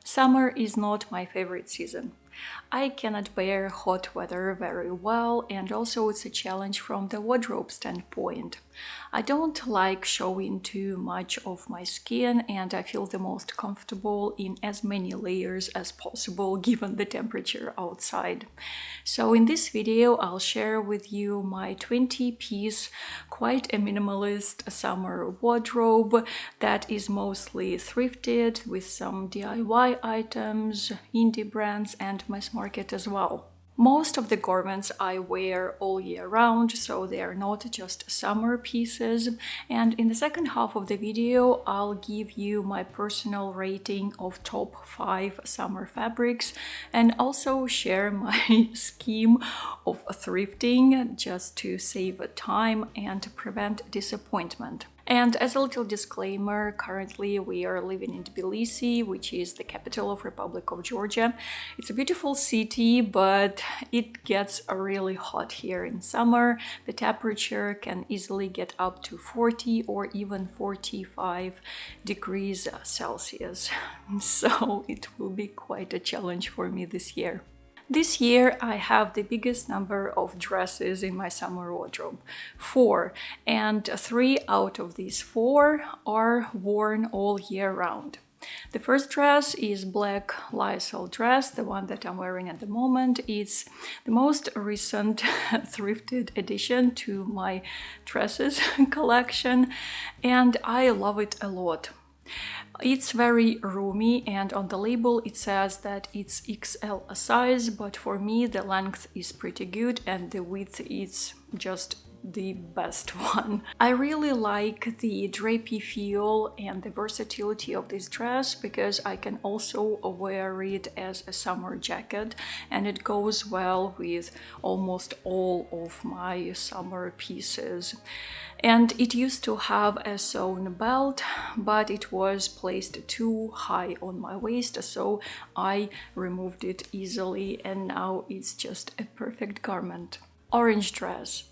Summer is not my favorite season. I cannot bear hot weather very well, and also it's a challenge from the wardrobe standpoint. I don't like showing too much of my skin, and I feel the most comfortable in as many layers as possible given the temperature outside. So in this video I'll share with you my 20-piece, quite a minimalist summer wardrobe that is mostly thrifted with some DIY items, indie brands and mass market as well. Most of the garments I wear all year round, so they are not just summer pieces. And in the second half of the video, I'll give you my personal rating of top 5 summer fabrics and also share my scheme of thrifting just to save time and prevent disappointment. And as a little disclaimer, currently we are living in Tbilisi, which is the capital of Republic of Georgia. It's a beautiful city, but it gets really hot here in summer. The temperature can easily get up to 40 or even 45 degrees Celsius. So it will be quite a challenge for me this year. This year I have the biggest number of dresses in my summer wardrobe, 4, and 3 out of these 4 are worn all year round. The first dress is black lyocell dress, the one that I'm wearing at the moment. It's the most recent thrifted addition to my dresses collection, and I love it a lot. It's very roomy, and on the label it says that it's XL size, but for me the length is pretty good and the width is just the best one. I really like the drapey feel and the versatility of this dress because I can also wear it as a summer jacket, and it goes well with almost all of my summer pieces. And it used to have a sewn belt, but it was placed too high on my waist, so I removed it easily, and now it's just a perfect garment. Orange dress.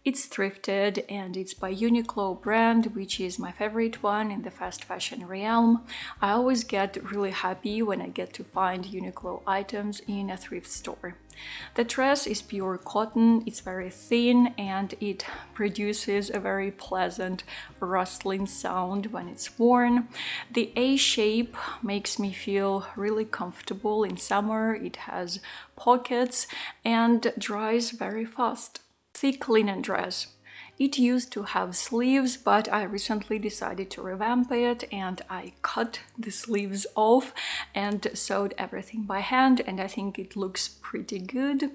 It's thrifted and it's by Uniqlo brand, which is my favorite one in the fast fashion realm. I always get really happy when I get to find Uniqlo items in a thrift store. The dress is pure cotton, it's very thin, and it produces a very pleasant rustling sound when it's worn. The A shape makes me feel really comfortable in summer. It has pockets and dries very fast. Thick linen dress. It used to have sleeves, but I recently decided to revamp it and I cut the sleeves off and sewed everything by hand, and I think it looks pretty good.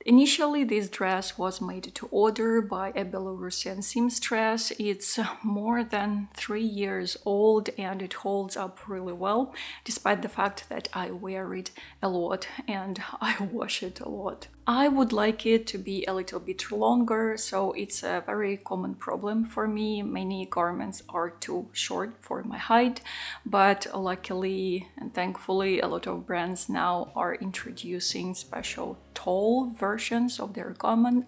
Initially, this dress was made to order by a Belarusian seamstress. It's more than 3 years old and it holds up really well, despite the fact that I wear it a lot and I wash it a lot. I would like it to be a little bit longer, so it's a very common problem for me. Many garments are too short for my height, but luckily and thankfully a lot of brands now are introducing special tall versions of their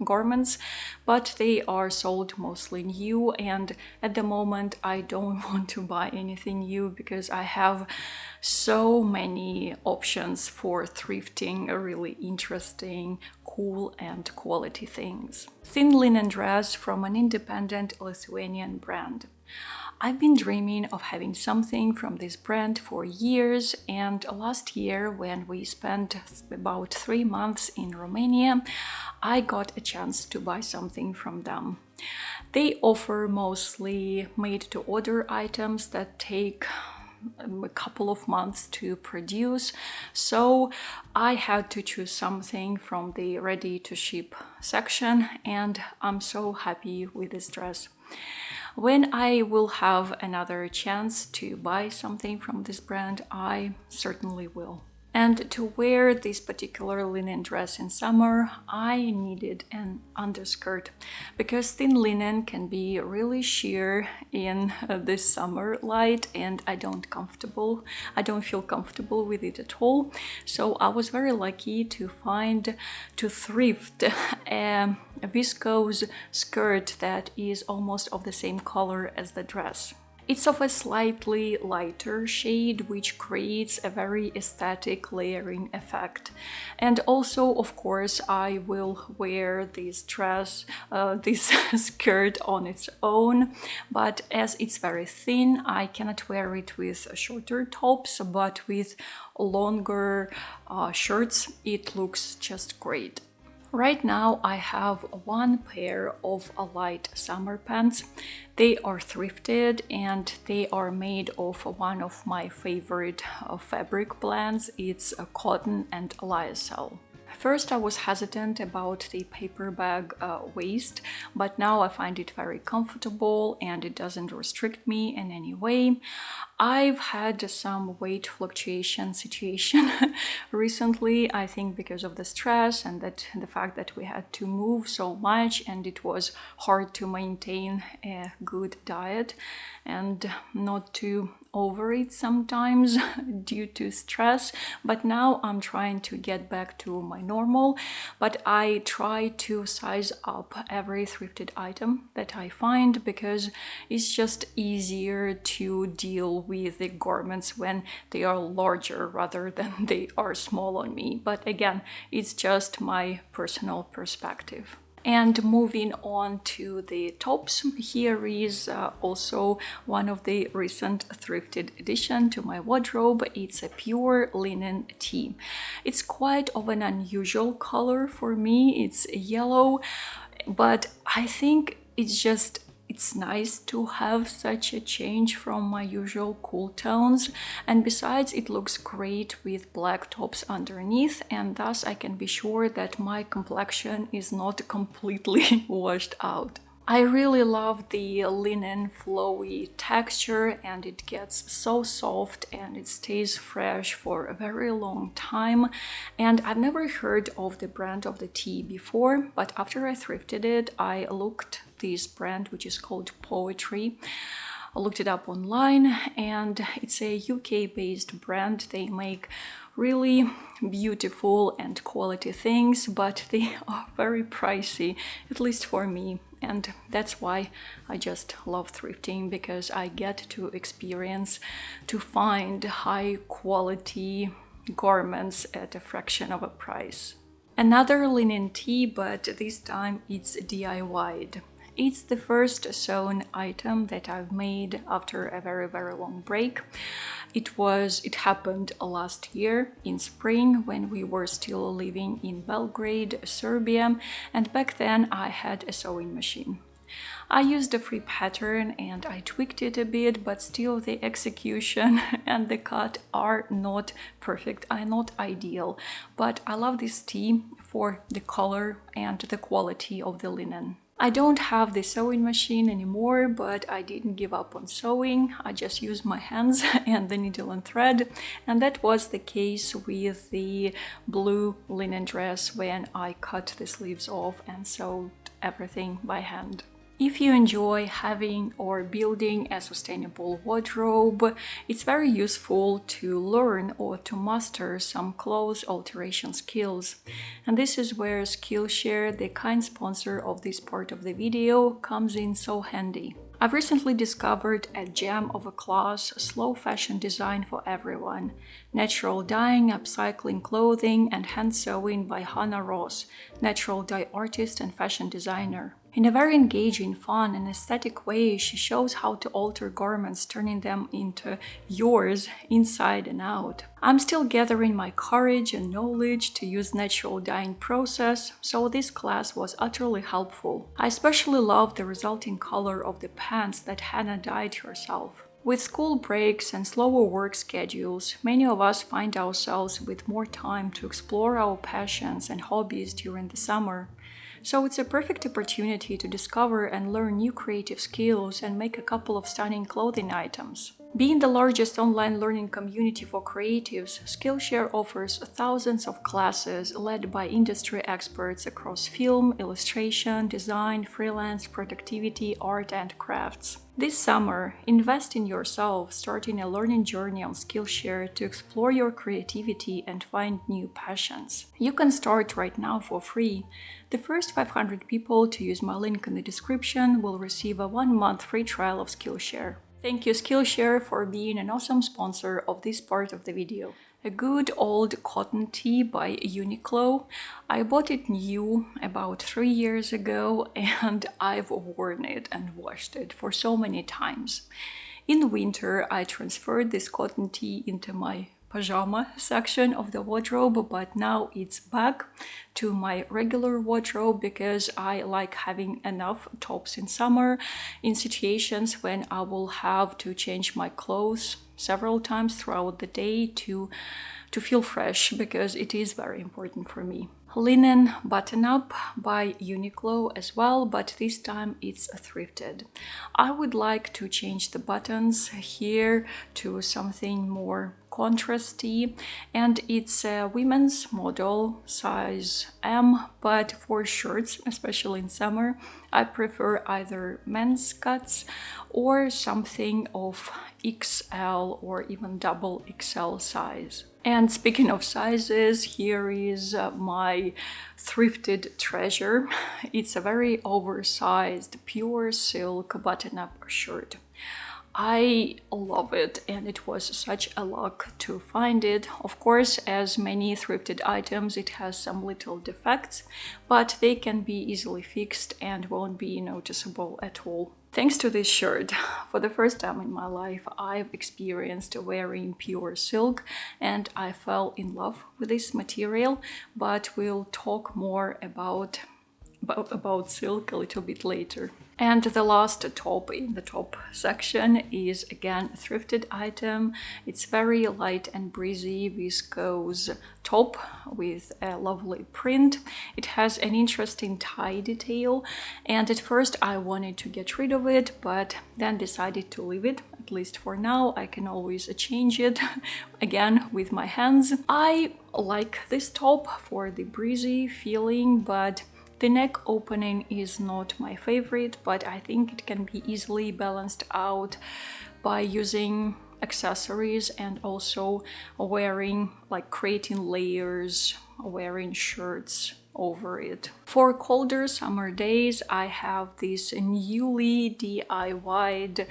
garments, but they are sold mostly new, and at the moment I don't want to buy anything new because I have so many options for thrifting really interesting, cool and quality things. Thin linen dress from an independent Lithuanian brand. I've been dreaming of having something from this brand for years, and last year when we spent about 3 months in Romania, I got a chance to buy something from them. They offer mostly made-to-order items that take a couple of months to produce, so I had to choose something from the ready-to-ship section, and I'm so happy with this dress. When I will have another chance to buy something from this brand, I certainly will. And to wear this particular linen dress in summer, I needed an underskirt because thin linen can be really sheer in this summer light, and I don't feel comfortable with it at all. So I was very lucky to thrift a viscose skirt that is almost of the same color as the dress. It's of a slightly lighter shade, which creates a very aesthetic layering effect. And also, of course, I will wear this dress, this skirt on its own, but as it's very thin, I cannot wear it with shorter tops, but with longer shirts, it looks just great. Right now I have one pair of light summer pants. They are thrifted and they are made of one of my favorite fabric blends. It's cotton and lyocell. First, I was hesitant about the paper bag waist, but now I find it very comfortable and it doesn't restrict me in any way. I've had some weight fluctuation situation recently, I think because of the stress and the fact that we had to move so much and it was hard to maintain a good diet and not to overeat sometimes due to stress. But now I'm trying to get back to my normal, but I try to size up every thrifted item that I find because it's just easier to deal with the garments when they are larger rather than they are small on me. But again, it's just my personal perspective. And moving on to the tops, here is also one of the recent thrifted addition to my wardrobe. It's a pure linen tee. It's quite of an unusual color for me. It's yellow, but I think it's nice to have such a change from my usual cool tones, and besides it looks great with black tops underneath, and thus I can be sure that my complexion is not completely washed out. I really love the linen flowy texture and it gets so soft and it stays fresh for a very long time. And I've never heard of the brand of the tee before, but after I thrifted it, I looked this brand, which is called Poetry. I looked it up online and it's a UK-based brand. They make really beautiful and quality things, but they are very pricey, at least for me. And that's why I just love thrifting, because I get to experience to find high quality garments at a fraction of a price. Another linen tee, but this time it's DIY'd. It's the first sewn item that I've made after a very, very long break. It happened last year in spring when we were still living in Belgrade, Serbia, and back then I had a sewing machine. I used a free pattern and I tweaked it a bit, but still the execution and the cut are not perfect, are not ideal. But I love this tee for the color and the quality of the linen. I don't have the sewing machine anymore, but I didn't give up on sewing. I just used my hands and the needle and thread. And that was the case with the blue linen dress when I cut the sleeves off and sewed everything by hand. If you enjoy having or building a sustainable wardrobe, it's very useful to learn or to master some clothes alteration skills. And this is where Skillshare, the kind sponsor of this part of the video, comes in so handy. I've recently discovered a gem of a class, slow fashion design for everyone. Natural dyeing, upcycling clothing, and hand sewing by Hannah Ross, natural dye artist and fashion designer. In a very engaging, fun, and aesthetic way, she shows how to alter garments, turning them into yours inside and out. I'm still gathering my courage and knowledge to use natural dyeing process, so this class was utterly helpful. I especially love the resulting color of the pants that Hannah dyed herself. With school breaks and slower work schedules, many of us find ourselves with more time to explore our passions and hobbies during the summer. So it's a perfect opportunity to discover and learn new creative skills and make a couple of stunning clothing items. Being the largest online learning community for creatives, Skillshare offers thousands of classes led by industry experts across film, illustration, design, freelance, productivity, art, and crafts. This summer, invest in yourself, starting a learning journey on Skillshare to explore your creativity and find new passions. You can start right now for free. The first 500 people to use my link in the description will receive a 1-month free trial of Skillshare. Thank you Skillshare for being an awesome sponsor of this part of the video. A good old cotton tee by Uniqlo. I bought it new about 3 years ago and I've worn it and washed it for so many times. In winter, I transferred this cotton tee into my pajama section of the wardrobe, but now it's back to my regular wardrobe because I like having enough tops in summer in situations when I will have to change my clothes several times throughout the day to feel fresh, because it is very important for me. Linen button-up by Uniqlo as well, but this time it's thrifted. I would like to change the buttons here to something more contrasty, and it's a women's model, size M, but for shirts, especially in summer, I prefer either men's cuts or something of XL or even double XL size. And speaking of sizes, here is my thrifted treasure. It's a very oversized pure silk button-up shirt. I love it, and it was such a luck to find it. Of course, as many thrifted items, it has some little defects, but they can be easily fixed and won't be noticeable at all. Thanks to this shirt, for the first time in my life, I've experienced wearing pure silk and I fell in love with this material, but we'll talk more about silk a little bit later. And the last top in the top section is again a thrifted item. It's very light and breezy viscose top with a lovely print. It has an interesting tie detail, and at first I wanted to get rid of it, but then decided to leave it, at least for now. I can always change it again with my hands. I like this top for the breezy feeling, but the neck opening is not my favorite, but I think it can be easily balanced out by using accessories and also creating layers, wearing shirts over it. For colder summer days, I have this newly DIY'd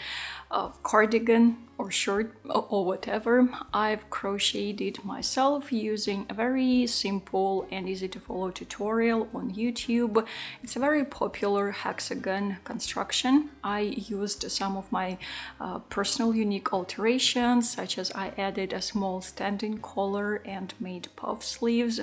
cardigan or shirt or whatever. I've crocheted it myself using a very simple and easy to follow tutorial on YouTube. It's a very popular hexagon construction. I used some of my personal unique alterations, such as I added a small standing collar and made puff sleeves.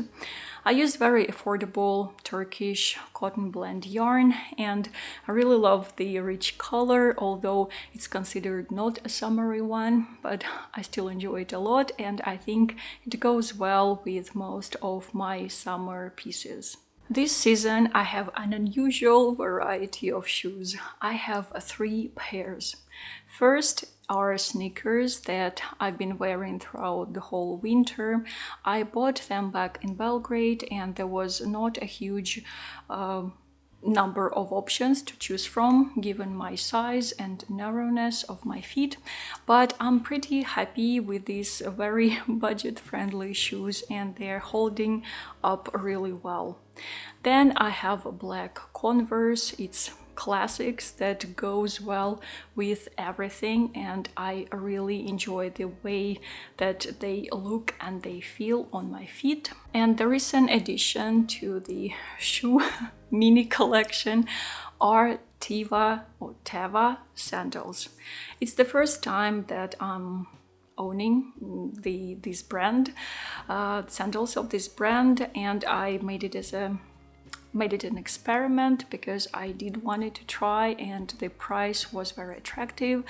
I used very affordable Turkish cotton blend yarn, and I really love the rich color, although it's considered not a summery one, but I still enjoy it a lot, and I think it goes well with most of my summer pieces. This season I have an unusual variety of shoes. I have 3 pairs. First are sneakers that I've been wearing throughout the whole winter. I bought them back in Belgrade and there was not a huge number of options to choose from given my size and narrowness of my feet, but I'm pretty happy with these very budget-friendly shoes and they're holding up really well. Then I have a black Converse. It's classics that goes well with everything, and I really enjoy the way that they look and they feel on my feet. And the recent addition to the shoe mini collection are Teva sandals. It's the first time that I'm owning this brand, sandals of this brand, and I made it an experiment because I did want it to try, and the price was very attractive,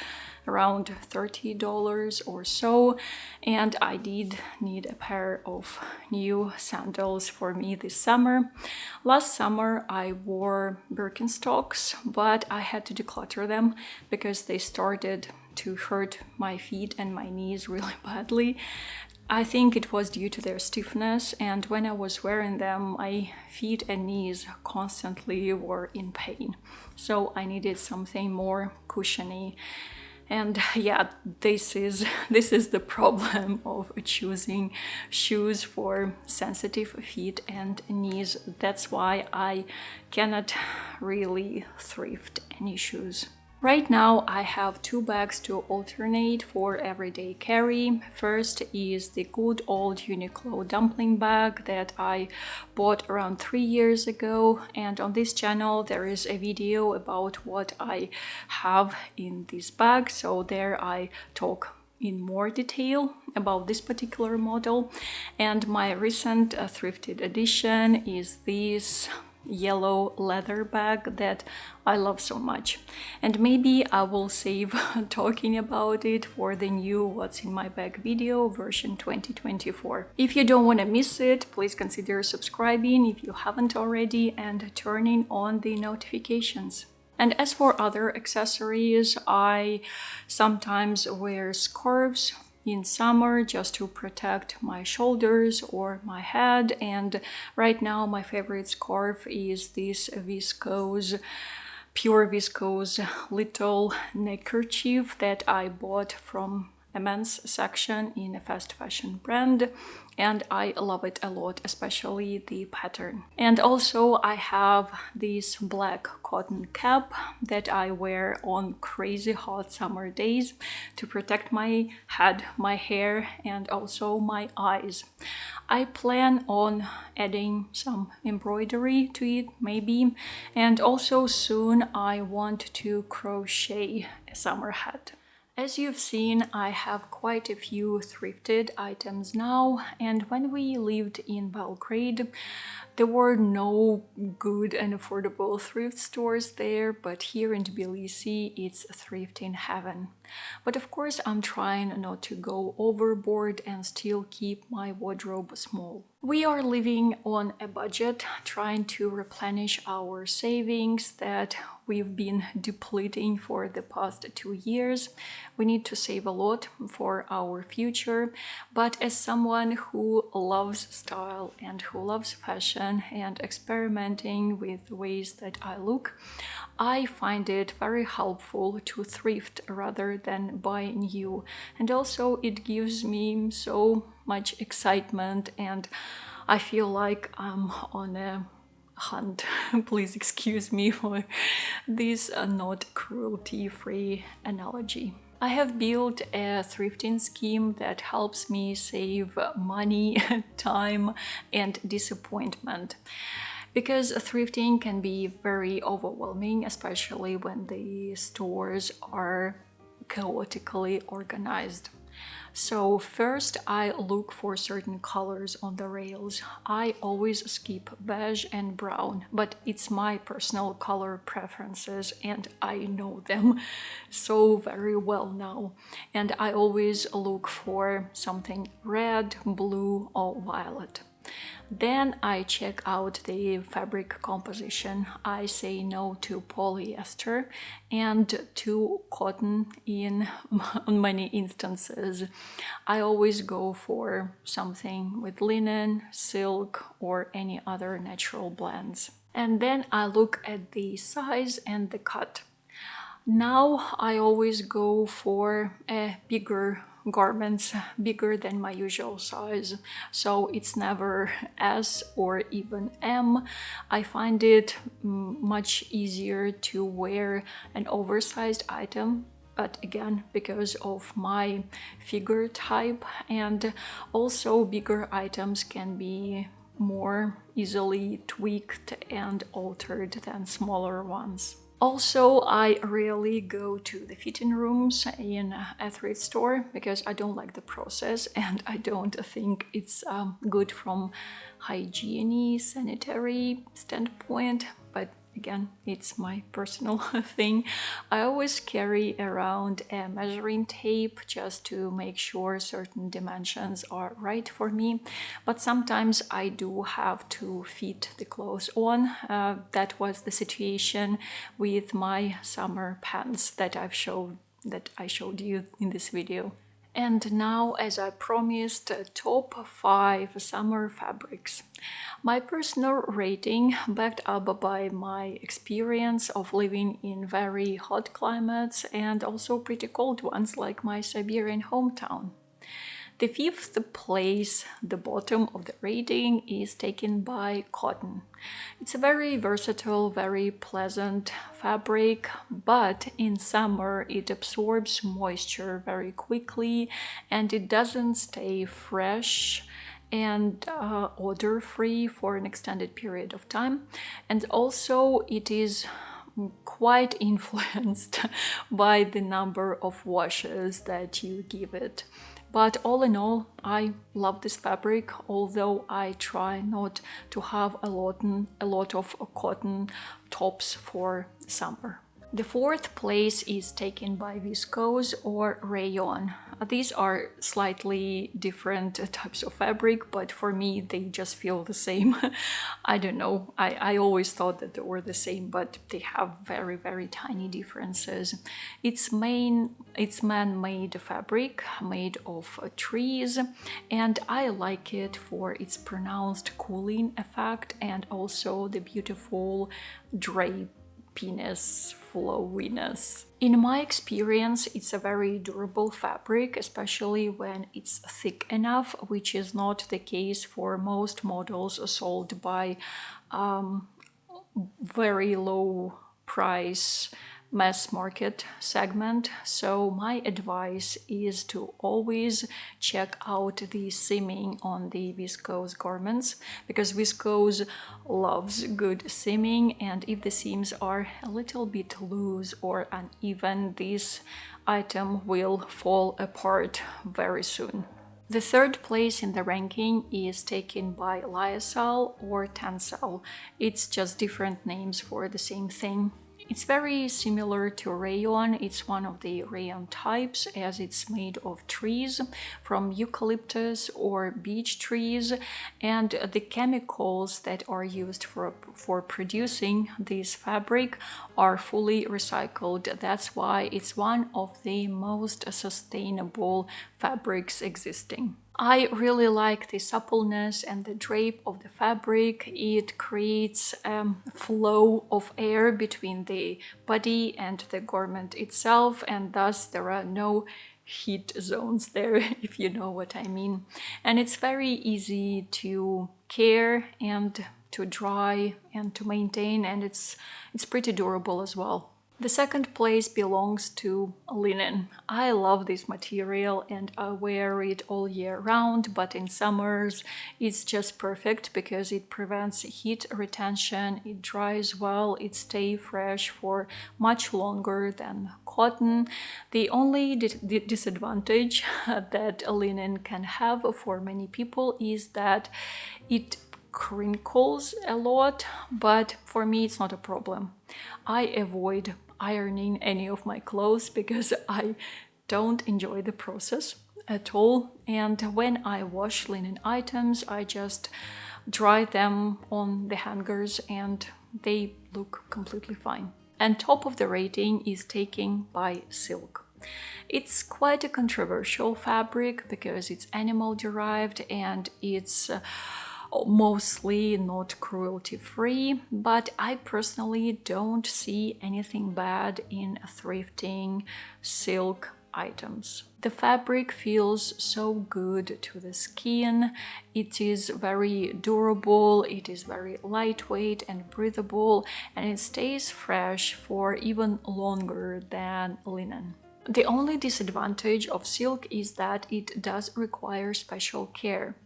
around $30 or so, and I did need a pair of new sandals for me this summer. Last summer I wore Birkenstocks, but I had to declutter them because they started to hurt my feet and my knees really badly. I think it was due to their stiffness, and when I was wearing them, my feet and knees constantly were in pain. So I needed something more cushiony. And yeah, this is the problem of choosing shoes for sensitive feet and knees. That's why I cannot really thrift any shoes. Right now I have two bags to alternate for everyday carry. First is the good old Uniqlo dumpling bag that I bought around 3 years ago, and on this channel there is a video about what I have in this bag, so there I talk in more detail about this particular model. And my recent thrifted edition is this yellow leather bag that I love so much, and maybe I will save talking about it for the new what's in my bag video version 2024. If you don't want to miss it, please consider subscribing if you haven't already and turning on the notifications. And as for other accessories, I sometimes wear scarves in summer just to protect my shoulders or my head. And right now my favorite scarf is this pure viscose little neckerchief that I bought from a men's section in a fast fashion brand, and I love it a lot, especially the pattern. And also I have this black cotton cap that I wear on crazy hot summer days to protect my head, my hair, and also my eyes. I plan on adding some embroidery to it maybe, and also soon I want to crochet a summer hat. As you've seen, I have quite a few thrifted items now, and when we lived in Belgrade, there were no good and affordable thrift stores there, but here in Tbilisi, it's thrifting heaven. But of course, I'm trying not to go overboard and still keep my wardrobe small. We are living on a budget, trying to replenish our savings that we've been depleting for the past 2 years. We need to save a lot for our future, but as someone who loves style and who loves fashion and experimenting with ways that I look, I find it very helpful to thrift rather than buy new. And also it gives me so much excitement, and I feel like I'm on a hunt. Please excuse me for this not cruelty-free analogy. I have built a thrifting scheme that helps me save money, time, and disappointment. Because thrifting can be very overwhelming, especially when the stores are chaotically organized. So first I look for certain colors on the rails. I always skip beige and brown, but it's my personal color preferences and I know them so very well now. And I always look for something red, blue, or violet. Then I check out the fabric composition. I say no to polyester and to cotton in many instances. I always go for something with linen, silk, or any other natural blends. And then I look at the size and the cut. Now I always go for a bigger garments, bigger than my usual size, so it's never S or even M. I find it much easier to wear an oversized item, but again, because of my figure type, and also bigger items can be more easily tweaked and altered than smaller ones. Also, I rarely go to the fitting rooms in a thrift store because I don't like the process and I don't think it's good from hygiene, sanitary standpoint, but again, it's my personal thing. I always carry around a measuring tape just to make sure certain dimensions are right for me, but sometimes I do have to fit the clothes on. That was the situation with my summer pants that I showed you in this video. And now, as I promised, top 5 summer fabrics. My personal rating, backed up by my experience of living in very hot climates and also pretty cold ones like my Siberian hometown. The fifth place, the bottom of the rating, is taken by cotton. It's a very versatile, very pleasant fabric, but in summer it absorbs moisture very quickly and it doesn't stay fresh and odor-free for an extended period of time. And also it is quite influenced by the number of washes that you give it. But all in all, I love this fabric, although I try not to have a lot of cotton tops for summer. The fourth place is taken by viscose or rayon. These are slightly different types of fabric, but for me they just feel the same. I don't know, I always thought that they were the same, but they have very, very tiny differences. It's man-made fabric made of trees, and I like it for its pronounced cooling effect and also the beautiful drape flowiness. In my experience, it's a very durable fabric, especially when it's thick enough, which is not the case for most models sold by very low price mass market segment. So my advice is to always check out the seaming on the viscose garments, because viscose loves good seaming, and if the seams are a little bit loose or uneven, this item will fall apart very soon. The third place in the ranking is taken by lyocell or tencel. It's just different names for the same thing. It's very similar to rayon. It's one of the rayon types, as it's made of trees from eucalyptus or beech trees, and the chemicals that are used for producing this fabric are fully recycled. That's why it's one of the most sustainable fabrics existing. I really like the suppleness and the drape of the fabric. It creates a flow of air between the body and the garment itself, and thus there are no heat zones there, if you know what I mean. And it's very easy to care and to dry and to maintain, and it's pretty durable as well. The second place belongs to linen. I love this material and I wear it all year round, but in summers it's just perfect because it prevents heat retention, it dries well, it stays fresh for much longer than cotton. The only disadvantage that linen can have for many people is that it crinkles a lot, but for me it's not a problem. I avoid ironing any of my clothes because I don't enjoy the process at all, and when I wash linen items I just dry them on the hangers and they look completely fine. And top of the rating is taken by silk. It's quite a controversial fabric because it's animal derived and it's mostly not cruelty-free, but I personally don't see anything bad in thrifting silk items. The fabric feels so good to the skin, it is very durable, it is very lightweight and breathable, and it stays fresh for even longer than linen. The only disadvantage of silk is that it does require special care,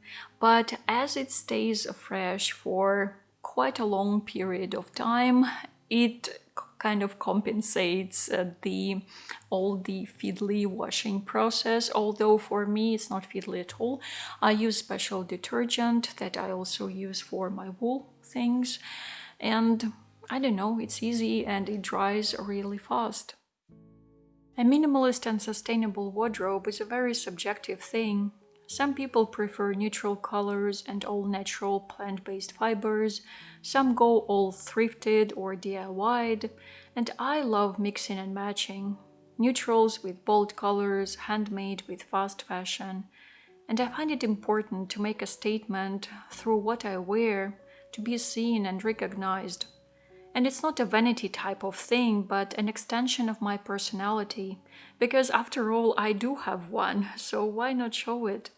but as it stays fresh for quite a long period of time, it kind of compensates all the fiddly washing process, although for me it's not fiddly at all. I use special detergent that I also use for my wool things, and I don't know, it's easy and it dries really fast. A minimalist and sustainable wardrobe is a very subjective thing. Some people prefer neutral colors and all natural plant-based fibers, some go all thrifted or DIY'd, and I love mixing and matching. Neutrals with bold colors, handmade with fast fashion, and I find it important to make a statement through what I wear, to be seen and recognized. And it's not a vanity type of thing, but an extension of my personality, because after all I do have one, so why not show it?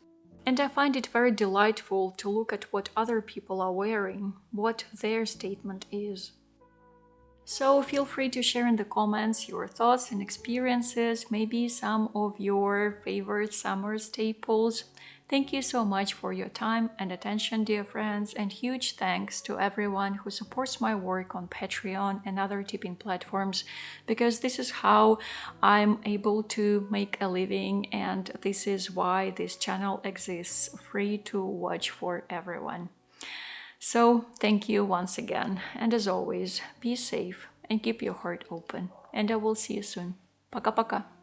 And I find it very delightful to look at what other people are wearing, what their statement is. So feel free to share in the comments your thoughts and experiences, maybe some of your favorite summer staples. Thank you so much for your time and attention, dear friends, and huge thanks to everyone who supports my work on Patreon and other tipping platforms, because this is how I'm able to make a living, and this is why this channel exists free to watch for everyone. So, thank you once again, and as always, be safe and keep your heart open, and I will see you soon. Пока-пока!